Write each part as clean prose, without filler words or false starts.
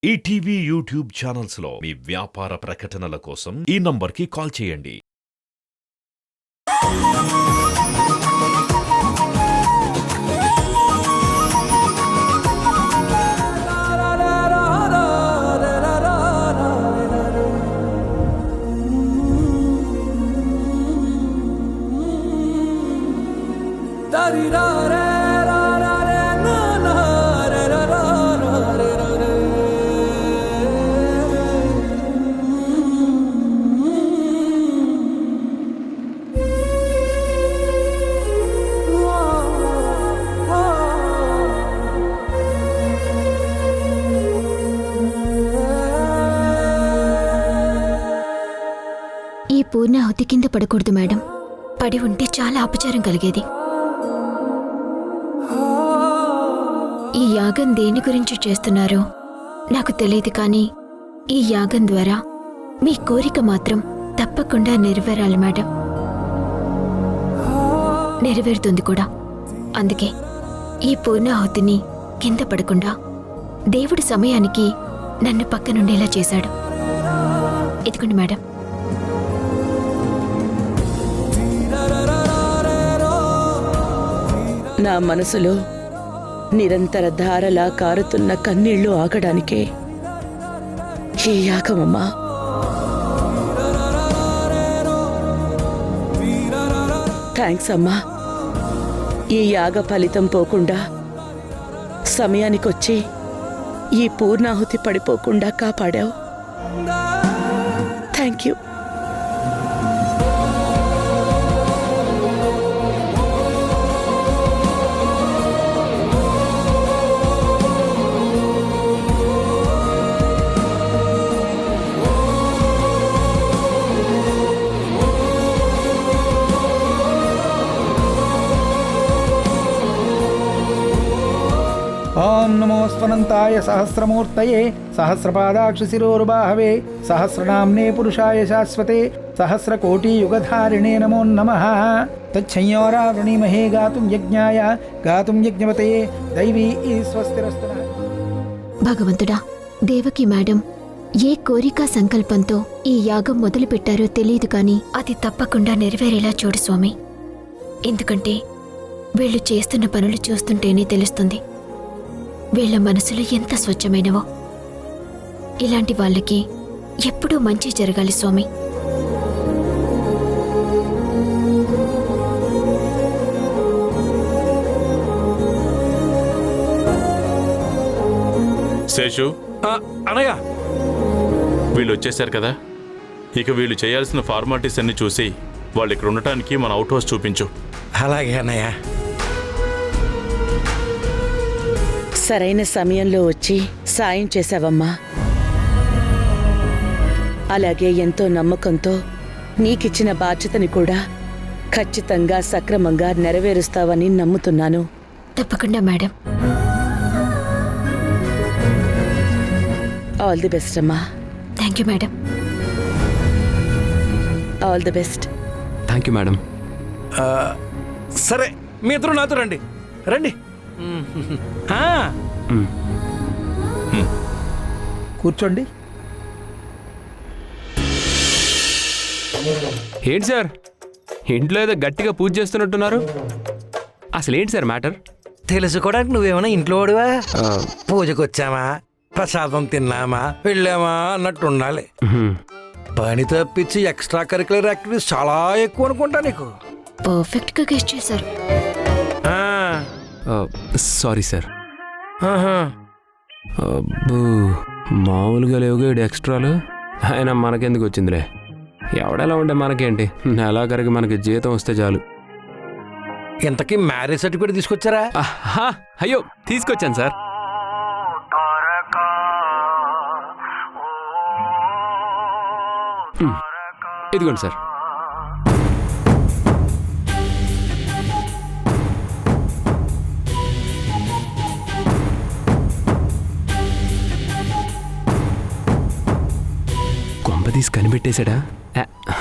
ETV YouTube channels లో మీ వ్యాపార ప్రకటనల కోసం ఈ నంబర్కి కాల్ చేయండి. ఈ పూర్ణాహుతి కింద పడకూడదు మేడం. పడి ఉంటే చాలా అపచారం కలిగేది. ఈ యాగం దేని గురించి చేస్తున్నారో నాకు తెలియదు, కానీ ఈ యాగం ద్వారా మీ కోరిక మాత్రం తప్పకుండా నెరవేరాలి మేడం. నెరవేరుతుంది కూడా. అందుకే ఈ పూర్ణాహుతిని కింద పడకుండా దేవుడి సమయానికి నన్ను పక్కనుండేలా చేశాడు. ఇదిగోండి మేడం. నా మనసులో నిరంతర ధారలా కారుతున్న కన్నీళ్లు ఆగడానికే ఈ యాగమమ్మా. థ్యాంక్స్ అమ్మా. ఈ యాగ ఫలితం పోకుండా సమయానికొచ్చి ఈ పూర్ణాహుతి పడిపోకుండా కాపాడావు. Thank you. ఓం నమో స్వనంతాయ సహస్రమూర్తయే సహస్రపాదాక్షశిరోర్బాహవే సహస్రనామ్నే పురుషాయ శాశ్వతే సహస్రకోటియుగధారిణే నమో నమః. తచ్చంయోరావృణీమహే గాతుం యజ్ఞాయ గాతుం యజ్ఞవతయే దైవీ స్వస్తిరస్తు. భగవంతుడా, దేవకి మేడం ఏ కోరిక సంకల్పంతో ఈ యాగం మొదలుపెట్టారో తెలియదు, కానీ అది తప్పకుండా నెరవేరేలా చూడు స్వామి. ఎందుకంటే వీళ్ళు చేస్తున్న పనులు చూస్తుంటేనే తెలుస్తుంది వీళ్ల మనసులు ఎంత స్వచ్ఛమైనవో. ఇలాంటి వాళ్ళకి ఎప్పుడూ మంచి జరగాలి స్వామి. శేషు, అనగా వీళ్ళు వచ్చేసారు కదా, ఇక వీళ్ళు చేయాల్సిన ఫార్మాలిటీస్ అన్ని చూసి వాళ్ళు ఇక్కడ ఉండటానికి మన అవుట్ హౌస్ చూపించు. అలాగే అన్నయ్య. సరైన సమయంలో వచ్చి సాయం చేశావమ్మా. అలాగే ఎంతో నమ్మకంతో నీకిచ్చిన బాధ్యతని కూడా ఖచ్చితంగా సక్రమంగా నెరవేరుస్తావని నమ్ముతున్నాను. తప్పకుండా మేడం. ఆల్ ది బెస్ట్ అమ్మా. Thank you madam. All the best. Thank you madam. సరే, మీ ఇద్దరు నాతో రండి. రండి. కూర్చోండి. ఏంటి సార్, ఇంట్లో ఏదో గట్టిగా పూజ చేస్తున్నట్టున్నారు? అసలు ఏంటి సార్ మ్యాటర్? తెలుసుకోవడానికి నువ్వేమైనా ఇంట్లో వాడివా? పూజకు వచ్చామా, ప్రసాదం తిన్నామా, వెళ్ళామా అన్నట్టు ఉండాలి. పని తప్పించి ఎక్స్ట్రా కరికులర్ యాక్టివిటీస్ చాలా ఎక్కువ అనుకుంటా నీకు. పర్ఫెక్ట్ గా గెస్ట్ చేశారు. Sorry sir. మామూలుగా లేవుగా ఇడు ఎక్స్ట్రాలు. అయినా మనకెందుకు వచ్చిందిలే, ఎవడెలా ఉంటే మనకేంటి, నెలాఖరికి మనకి జీతం వస్తే చాలు. ఇంతకీ మ్యారేజ్ సర్టిఫికేట్ తీసుకొచ్చారా? అయ్యో, తీసుకొచ్చాను సార్. ఇదిగోండి సార్. తీసి కనిపెట్టేశాడా?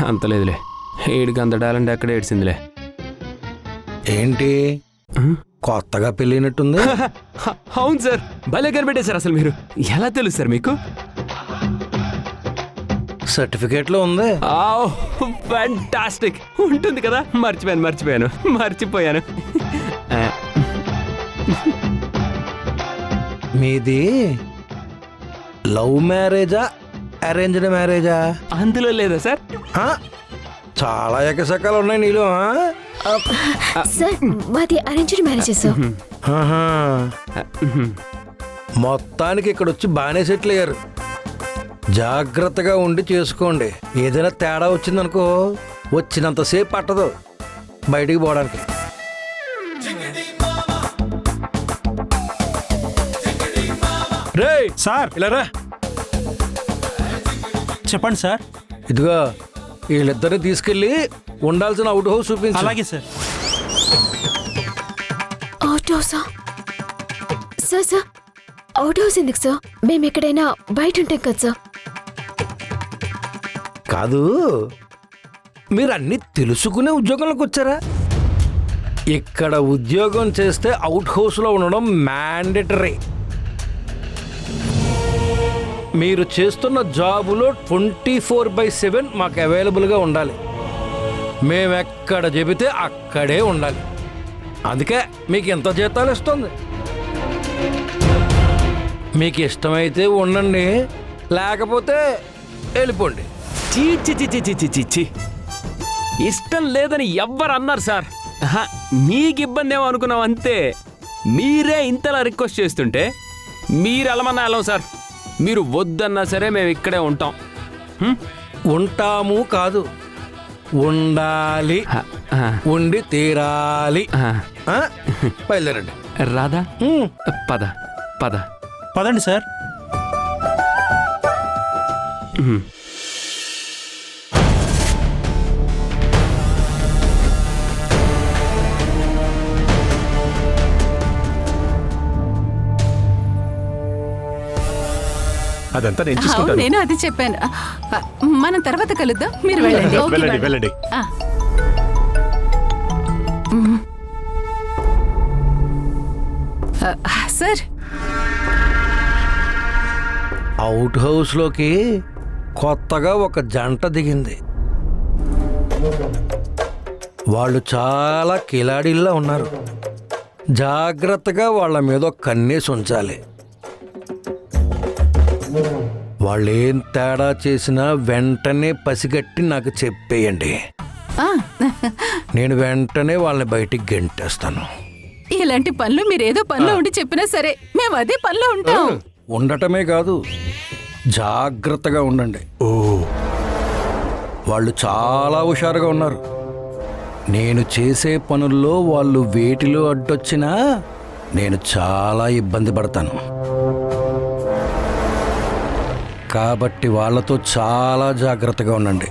అంతలేదులే, ఏడికి అంత టాలెంట్ ఎక్కడ ఏడ్చిందిలే. ఏంటి కొత్తగా పెళ్ళినట్టుంది. అవును సార్, భలే కనిపెట్టేశారు. అసలు మీరు ఎలా తెలుసు సార్ మీకు? సర్టిఫికేట్లో ఉంది. ఫ్యాంటాస్టిక్. ఉంటుంది కదా, మర్చిపోయాను. మీది లవ్ మ్యారేజా అరేంజ్డ్ మ్యారేజా? అందులో లేదా సార్? ఆ? చాలా ఎకసకాలు ఉన్నాయి నీలో. సార్ మాది అరేంజ్డ్ మ్యారేజెస్ సార్. ఆహా. మొత్తానికి ఇక్కడ వచ్చి బాగానే సెటిల్ అయ్యారు. జాగ్రత్తగా ఉండి చేసుకోండి. ఏదైనా తేడా వచ్చిందనుకో వచ్చినంతసేపు పట్టదు బయటికి పోవడానికి. రేయ్ సార్ ఇలా రా. చెప్పండి సార్. ఇదిగో వీళ్ళిద్దరిని తీసుకెళ్ళి ఉండాల్సిన అవుట్ హౌస్ చూపించు. అలాగే సార్. అవుట్ హౌసా? సార్ అవుట్ హౌస్ ఎందుకు సార్? మేము ఎక్కడైనా బయట ఉంటాం కదా సార్. కాదు, మీరు అన్ని తెలుసుకునే ఉద్యోగంలోకి వచ్చారా? ఇక్కడ ఉద్యోగం చేస్తే అవుట్ హౌస్లో ఉండడం మ్యాండేటరీ. మీరు చేస్తున్న జాబులో 24/7 మాకు అవైలబుల్గా ఉండాలి. మేమెక్కడ చెబితే అక్కడే ఉండాలి. అందుకే మీకు ఎంత జీతాలు ఇస్తుంది. మీకు ఇష్టమైతే ఉండండి, లేకపోతే వెళ్ళిపోండి. చీ, ఇష్టం లేదని ఎవ్వరు అన్నారు సార్? మీకు ఇబ్బంది ఏమో అనుకున్నాం అంతే. మీరే ఇంతలా రిక్వెస్ట్ చేస్తుంటే మీరు వెళ్ళమన్నా వెళ్ళం సార్. మీరు వద్దన్నా సరే మేము ఇక్కడే ఉంటాం. ఉంటాము కాదు, ఉండాలి. ఉండి తీరాలి. బయలుదేరండి. రాధా, పద. పదండి సార్. అదంతా నేను చూసుకుంటాను. నేను అది చెప్పాను. మనం తర్వాత కలుద్దాం. మీరు వెళ్ళండి. వెళ్ళండి. సార్, అవుట్ హౌస్లోకి కొత్తగా ఒక జంట దిగింది. వాళ్ళు చాలా కిలాడిల్లా ఉన్నారు. జాగ్రత్తగా వాళ్ళ మీద కన్నేసి ఉంచాలి. వాళ్ళేం తేడా చేసినా వెంటనే పసిగట్టి నాకు చెప్పేయండి. నేను వెంటనే వాళ్ళని బయటికి గెంటేస్తాను. ఇలాంటి పనులు మీరేదో పనిలో ఉండి చెప్పినా సరే మేము అదే పనిలో ఉంటాం. ఉండటమే కాదు, జాగ్రత్తగా ఉండండి. వాళ్ళు చాలా హుషారుగా ఉన్నారు. నేను చేసే పనుల్లో వాళ్ళు వేటిలో అడ్డొచ్చినా నేను చాలా ఇబ్బంది పడతాను. కాబట్టి వాళ్ళతో చాలా జాగ్రత్తగా ఉండండి.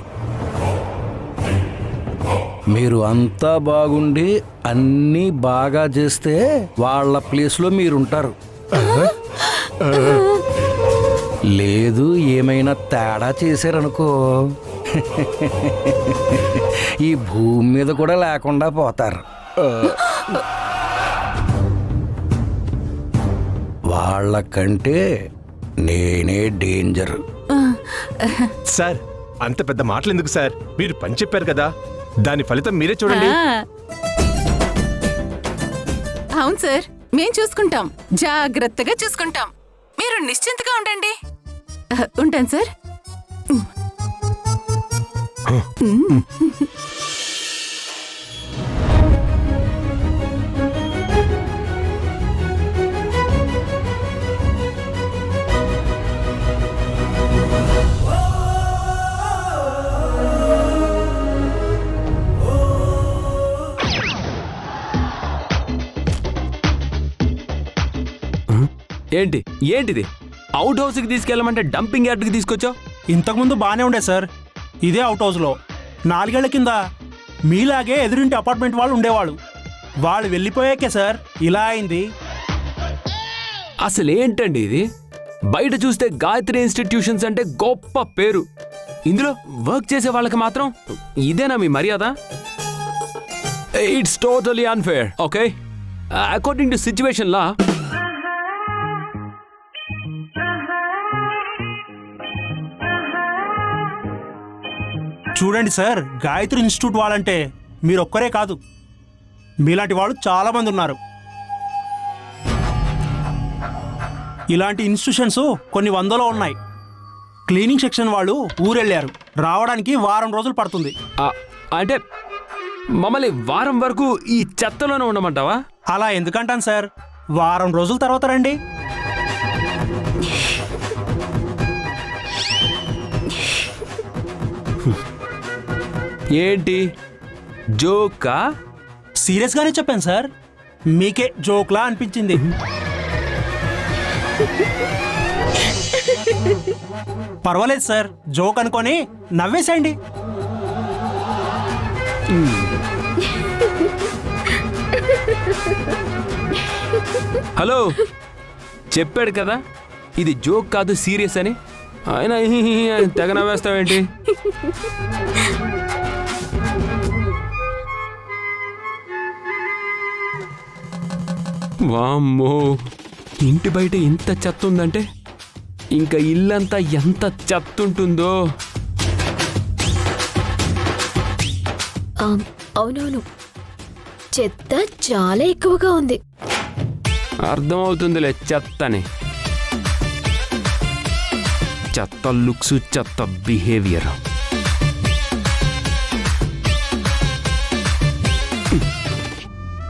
మీరు అంతా బాగుండి అన్నీ బాగా చేస్తే వాళ్ళ ప్లేస్లో మీరుంటారు. లేదు, ఏమైనా తేడా చేశారనుకో ఈ భూమి మీద కూడా లేకుండా పోతారు. వాళ్ళకంటే నేనే డేంజర్. సార్, అంత పెద్ద మాటలు ఎందుకు సార్? మీరు పని చెప్పారు కదా, దాని ఫలితం మీరే చూడండి. అవును సార్, మేం చూసుకుంటాం. జాగ్రత్తగా చూసుకుంటాం. మీరు నిశ్చింతగా ఉండండి. ఉంటాను సార్. ఏంటిది? అవుట్ హౌస్కి తీసుకెళ్ళమంటే డంపింగ్ యార్డ్కి తీసుకొచ్చావు? ఇంతకుముందు బాగానే ఉండే సార్. ఇదే అవుట్ హౌస్లో 4 ఏళ్ల కింద మీలాగే ఎదురింటి అపార్ట్మెంట్ వాళ్ళు ఉండేవాళ్ళు. వాళ్ళు వెళ్ళిపోయాకే సార్ ఇలా అయింది. అసలేంటండి ఇది? బయట చూస్తే గాయత్రి ఇన్స్టిట్యూషన్స్ అంటే గొప్ప పేరు. ఇందులో వర్క్ చేసే వాళ్ళకి మాత్రం ఇదేనా మీ మర్యాద? It's totally unfair. Okay, according to situation లా చూడండి సార్, గాయత్రి ఇన్స్టిట్యూట్ వాళ్ళంటే మీరొక్కరే కాదు, మీలాంటి వాళ్ళు చాలా మంది ఉన్నారు. ఇలాంటి ఇన్స్టిట్యూషన్స్ కొన్ని వందలో ఉన్నాయి. క్లీనింగ్ సెక్షన్ వాళ్ళు ఊరెళ్ళారు, రావడానికి వారం రోజులు పడుతుంది. అంటే మమ్మల్ని వారం వరకు ఈ చెత్తలోనే ఉండమంటావా? అలా ఎందుకంటాను సార్, వారం రోజుల తర్వాత రండి. ఏంటి జోకా? సీరియస్గానే చెప్పాను సార్, మీకే జోక్లా అనిపించింది. పర్వాలేదు సార్, జోక్ అనుకొని నవ్వేసేయండి. హలో, చెప్పాడు కదా ఇది జోక్ కాదు సీరియస్ అని, ఆయన తెగ నవ్వేస్తావేంటి? వామ్మో, ఇంటి బయట ఇంత చెత్త ఉందంటే ఇంకా ఇల్లంతా ఎంత చెత్త ఉంటుందో. అవునవును, చెత్త చాలా ఎక్కువగా ఉంది. అర్థమవుతుందిలే చెత్తని. చెత్త లుక్స్, చెత్త బిహేవియర్.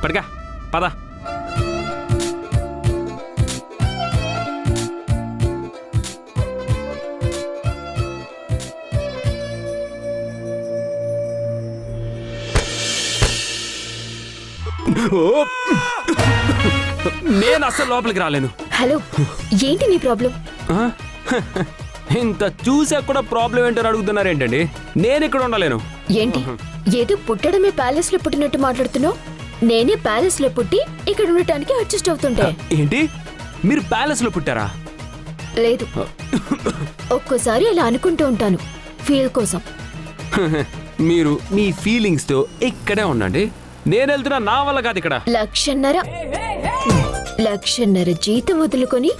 పడగా పద. నేను అస్సలు లోపలికి రాలేను. హలో, ఏంటి నీ ప్రాబ్లం? ఇంత చూసా కూడా ప్రాబ్లం ఏంటని అడుగుతున్నారేంటండి? నేను ఇక్కడ ఉండలేను. ఏంటి ఏదో పుట్టడమే ప్యాలెస్ లో పుట్టినట్టు మాట్లాడుతున్నావు? నేనే ప్యాలెస్ లో పుట్టి ఇక్కడ ఉండటానికి అడ్జస్ట్ అవుతుంటే. ఏంటి, మీరు ప్యాలెస్ లో పుట్టారా? లేదు, ఒక్కోసారి అలా అనుకుంటూ ఉంటాను, ఫీల్ కోసం. మీరు మీ ఫీలింగ్స్ తో ఇక్కడే ఉండండి, నేను వెళ్తున్నా. నా వల్ల కాదు ఇక్కడ. 1,50,000 జీతం వదులుకొని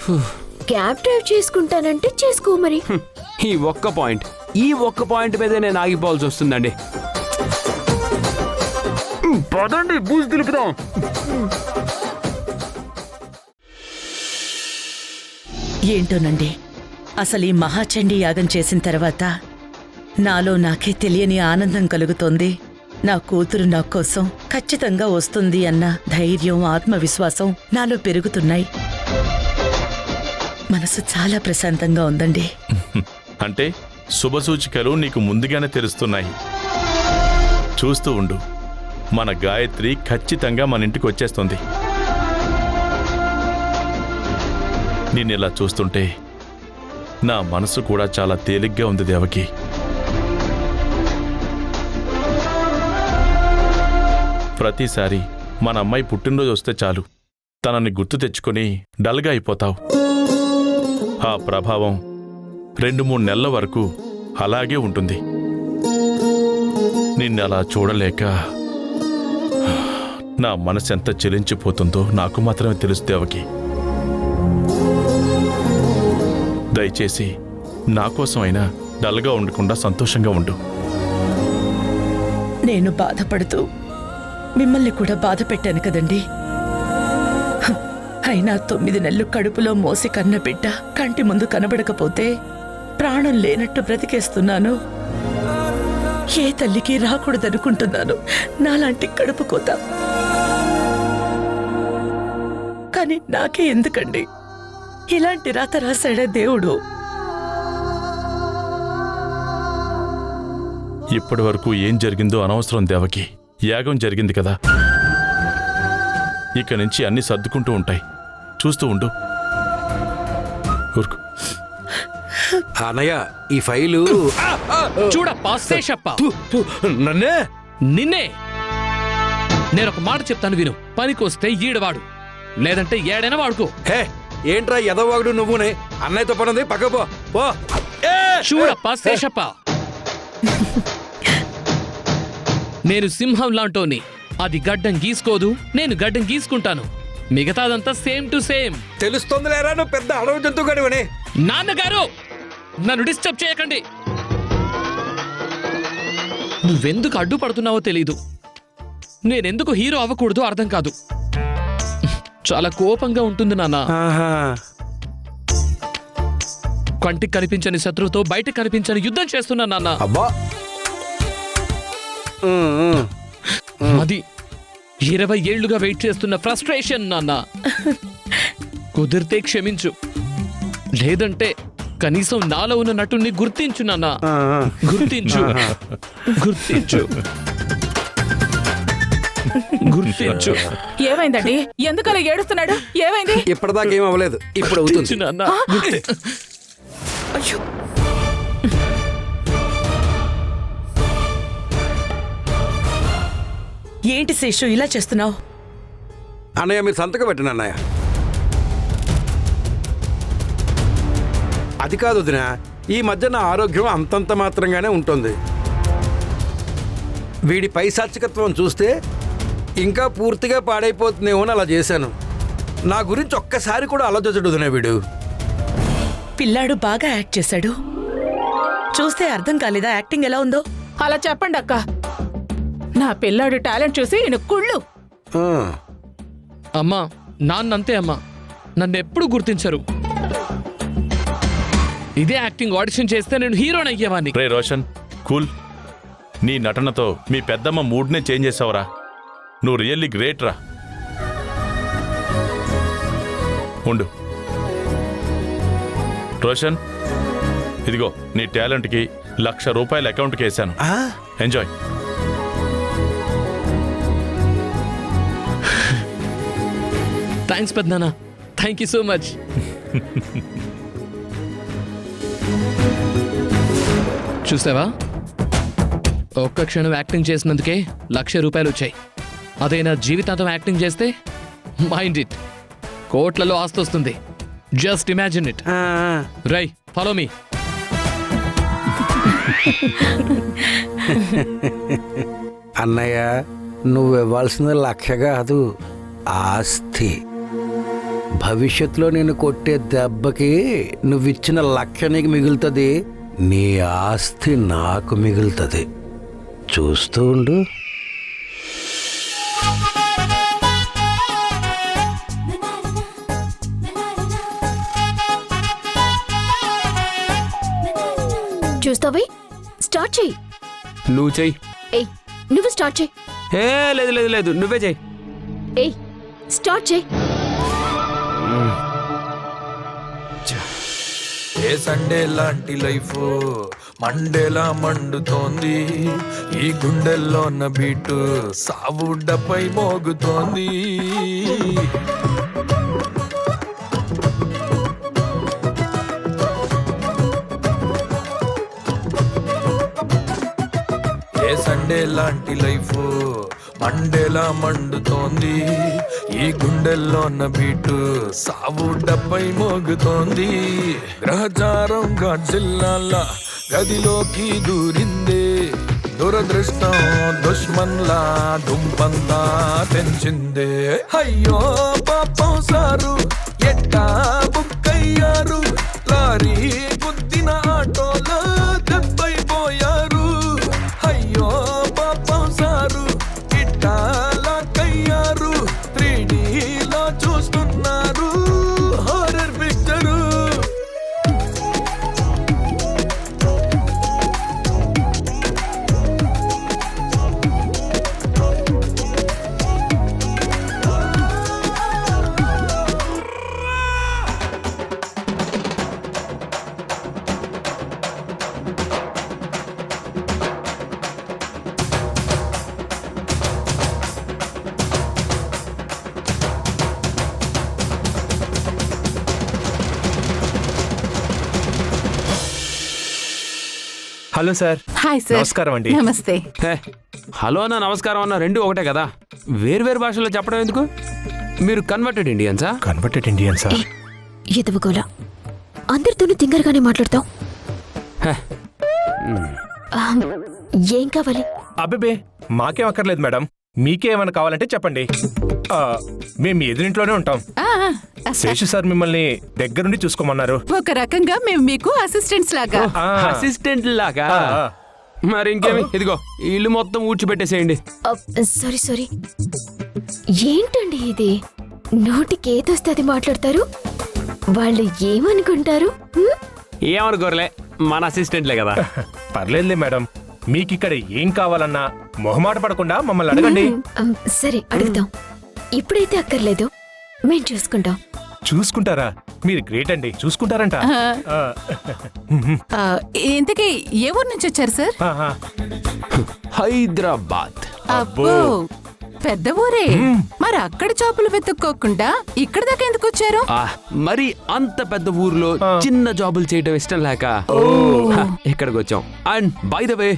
క్యాబ్ డ్రైవ్ చేసుకుంటానంటే చేసుకో మరి. ఈ ఒక్క పాయింట్ మీద నేను ఆగిపోవాల్సి వస్తుందండి. పదండి, బూజు దులుపుదాం. ఏంటోనండి, అసలు ఈ మహాచండీ యాగం చేసిన తర్వాత నాలో నాకే తెలియని ఆనందం కలుగుతోంది. నా కూతురు నా కోసం ఖచ్చితంగా వస్తుంది అన్న ధైర్యం, ఆత్మవిశ్వాసం నాలో పెరుగుతున్నాయి. మనసు చాలా ప్రశాంతంగా ఉందండి. అంటే శుభసూచికలు నీకు ముందుగానే తెలుస్తున్నాయి. చూస్తూ ఉండు, మన గాయత్రి ఖచ్చితంగా మన ఇంటికి వచ్చేస్తుంది. నిన్నిలా చూస్తుంటే నా మనసు కూడా చాలా తేలిగ్గా ఉంది దేవకి. ప్రతిసారి మన అమ్మాయి పుట్టినరోజు వస్తే చాలు తనని గుర్తు తెచ్చుకొని డల్గా అయిపోతావు. ఆ ప్రభావం 2-3 నెలల వరకు అలాగే ఉంటుంది. నిన్నలా చూడలేక నా మనసు ఎంత చెలించిపోతుందో నాకు మాత్రమే తెలుసు దేవకి. దయచేసి నా కోసం అయినా డల్గా ఉండకుండా సంతోషంగా ఉండు. నేను బాధపడుతూ మిమ్మల్ని కూడా బాధ పెట్టాను కదండి. అయినా 9 నెలలు కడుపులో మోసి కన్న బిడ్డ కంటి ముందు కనబడకపోతే ప్రాణం లేనట్టు బ్రతికేస్తున్నాను. ఏ తల్లికి రాకూడదనుకుంటున్నాను నాలాంటి కడుపు కోత. కానీ నాకే ఎందుకండి ఇలాంటి రాత రాశాడా దేవుడు? ఇప్పటి వరకు ఏం జరిగిందో అనవసరం దేవకి. యాగం జరిగింది కదా, ఇక నుంచి అన్ని సర్దుకుంటూ ఉంటాయి. చూస్తూ ఉండు. ఊరుకు. అన్నయ్య, ఈ ఫైలు చూడప్పా శేషప్ప, నన్నే నిన్నే. నేనొక మాట చెప్తాను విను. పనికొస్తే ఈడవాడు, లేదంటే ఏడైనా వాడుకో. హే, ఏంట్రా ఎదవాగుడు నువ్వునే? అన్నయ్యతో పనుంది, పక్క పో. చూడప్పా శేషప్ప, నేను సింహం లాంటోని. అది గడ్డం గీసుకోదు, నేను గడ్డం గీసుకుంటాను. మిగతాదంతా సేమ్ టు సేమ్. తెలుస్తుంది లేరా నువ్వు పెద్ద అడవి జంతువు గడివని. నాన్నగారు, నన్ను డిస్టర్బ్ చేయకండి. నువ్వెందుకు అడ్డుపడుతున్నావో తెలీదు. నేనెందుకు హీరో అవ్వకూడదో అర్థం కాదు. చాలా కోపంగా ఉంటుంది నాన్న. కంటికి కనిపించని శత్రువుతో బయటకు కనిపించని యుద్ధం చేస్తున్నా నాన్న. అబ్బా, అది 20 ఏళ్లుగా వెయిట్ చేస్తున్న ఫ్రస్ట్రేషన్ నాన్న. కుదిరితే క్షమించు, లేదంటే కనీసం నాలో ఉన్న నటుణ్ణి గుర్తించు నాన్న. గుర్తించు, గుర్తించు, గుర్తించు. ఏమైందండి? ఎందుకలా ఏడుస్తున్నాడు? ఏమైంది? ఇప్పటిదాకా ఏం అవ్వలేదు, ఇప్పుడు అవుతుంది. నాన్న, అయ్యో, ఏంటి శేషు ఇలా చేస్తున్నావు? అన్నయ్య మీరు సంతకం పెట్టండి అన్నయ్య. అది కాదు వదినా, ఈ మధ్య నా ఆరోగ్యం అంతంత మాత్రంగానే ఉంటుంది. వీడి పైశాచికత్వం చూస్తే ఇంకా పూర్తిగా పాడైపోతుందేమో అని అలా చేశాను. నా గురించి ఒక్కసారి కూడా ఆలోచించడు వదినా వీడు. పిల్లాడు బాగా యాక్ట్ చేశాడు. చూస్తే అర్థం కాలేదా యాక్టింగ్ ఎలా ఉందో? అలా చెప్పండి అక్క. నా పిల్లాడు టాలెంట్ చూసి ఈయన కుళ్ళు. అమ్మా, నాన్నంతే అమ్మా. నన్నెప్పుడు గుర్తించరు. ఇదే యాక్టింగ్ ఆడిషన్ చేస్తే నేను హీరోని అయ్యేవాన్ని. రే రోషన్, కూల్. నీ నటనతో మీ పెద్దమ్మ మూడ్నే చేంజ్ చేసావురా. నువ్వు రియల్లీ గ్రేట్ రా. ఉండు రోషన్, ఇదిగో నీ టాలెంట్కి ₹1,00,000 అకౌంట్కి వేశాను. ఎంజాయ్. థ్యాంక్స్ పెద్దనాన్న, థ్యాంక్ యూ సో మచ్. చూసావా, ఒక్క క్షణం యాక్టింగ్ చేసినందుకే ₹1,00,000 వచ్చాయి. అదే నా జీవితాంతం యాక్టింగ్ చేస్తే మైండ్ ఇట్, కోట్లలో ఆస్తి వస్తుంది. Just imagine it. రై, ఫాలో మీ. అన్నయ్య, నువ్వు ఇవ్వాల్సిన 1,00,000 కాదు, ఆస్తి. భవిష్యత్తులో నేను కొట్టే దెబ్బకి నువ్విచ్చిన 1,00,000 నీకు మిగులుతుంది, నీ ఆస్తి నాకు మిగులుతుంది. చూస్తూ ఉండు. చూస్తావే, స్టార్ట్ చెయ్యి. నువ్వు చెయ్యి. ఏయ్, నువ్వు స్టార్ట్ చెయ్యి. లేదు లేదు లేదు, నువ్వే చెయ్యి. ఏయ్, స్టార్ట్ చెయ్యి. ఏ సండే లాంటి లైఫ్ మండేలా మండుతోంది, ఈ గుండెల్లోన్న బీటు సావుడ్డపై మోగుతోంది. ఏ సండే లాంటి లైఫ్ మండేలా మండుతోంది, ఈ గుండెల్లోన్న బీటు సావుడ్డపై మోగుతోంది. గ్రహచారం గాడ్జిల్లాల గదిలోకి దూరిందే, దురదృష్టం దుష్మన్లా దుంపంతా తెంచిందే. అయ్యో పాపం సారు, ఎట్టా బుక్కయ్యారు, లారీ గుద్దిన ఆటోలో దెబ్బైపోయారు. అయ్యో పాపం సారు, ఇట్టాలకయ్యారు, 3Dలో చూస్తున్నారు horror picture. Hello sir. Hi sir. నమస్కారం అండి. నమస్తే. హలో అన్న, నమస్కారం అన్న, రెండు ఒకటే కదా. వేరు భాషలో చెప్పడం ఎందుకు? మీరు కన్వర్టెడ్ ఇండియన్సా? Converted Indian sir. ఎదవగోలా, అందరితోనూ తింగరగానే మాట్లాడతావు. ఏం కావాలి? అబ్బే, మాకేం అక్కర్లేదు మేడం. మీకేమైనా కావాలంటే చెప్పండి. మేము మీ ఎదురింట్లోనే ఉంటాం. శేషు సార్ మిమ్మల్ని దగ్గరుండి చూసుకోమన్నారు. ఒక రకంగా మేము మీకు అసిస్టెంట్స్ లాగా. అసిస్టెంట్ లాగా? మరి ఇంకేమి, ఇదిగో ఈ ఇల్లు మొత్తం ఊడ్చిపెట్టేసేయండి. సారీ ఏంటండి ఇది? నోటికి ఏదొస్తే అది మాట్లాడతారు. వాళ్ళు ఏమనుకుంటారు? ఏమనుకోరలే, మన అసిస్టెంట్లే కదా. పర్లేదులే మేడం, మీకిక్కడ ఏం కావాలన్నా మొహమాట పడకుండా మమ్మల్ని అడగండి. సరే అడుగుతాం. ఇప్పుడైతే అక్కర్లేదు, మేం చూసుకుంటాం. చూసుకుంటారా? మీరు గ్రేట్ అండి, చూసుకుంటారంట. ఇంతకీ ఏ ఊరు నుంచి వచ్చారు సార్? హైదరాబాద్. అబ్బో, పెద్ద ఊరే. మరి అక్కడ జాబులు వెతుక్కోకుండా ఇక్కడ దాకా ఎందుకు వచ్చారు? మరి అంత పెద్ద ఊర్లో చిన్న జాబులు చేయడం ఇష్టం లేక ఇక్కడికి వచ్చాం. And by the way,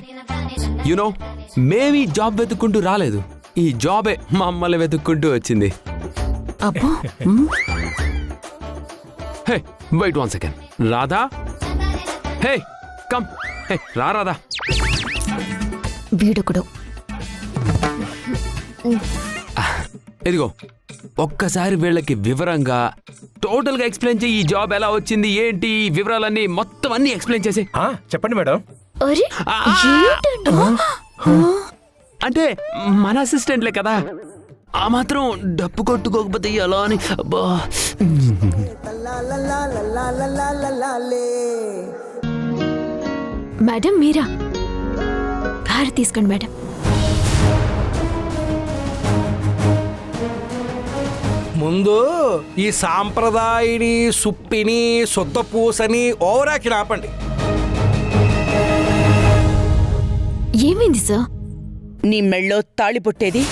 you know, మేమీ జాబ్ వెతుక్కుంటూ రాలేదు, ఈ జాబే మమ్మల్ని వెతుక్కుంటూ వచ్చింది. అబ్బో. Hey, wait 1 second. Radha, hey come. Hey, Radha. వీడొకడు. ఇదిగో ఒక్కసారి వీళ్ళకి వివరంగా టోటల్ గా ఎక్స్ప్లెయిన్ చేయి. ఈ జాబ్ ఎలా వచ్చింది, ఏంటి, ఈ వివరాలన్నీ మొత్తం అన్ని ఎక్స్ప్లెయిన్ చేసి. చెప్పండి మేడం. అంటే మన అసిస్టెంట్లే కదా, ఆ మాత్రం డప్పు కొట్టుకోకపోతే ఎలా అని. అబ్బా, మేడం మీరా? కారు తీసుకోండి మేడం. ముందు ఈ సాంప్రదాయని, సుప్పిని, సొత్తపూసని ఓవరాక్షన్ ఆపండి. ఏమైంది సార్? నీ మెళ్ళో తాళి పుట్టేది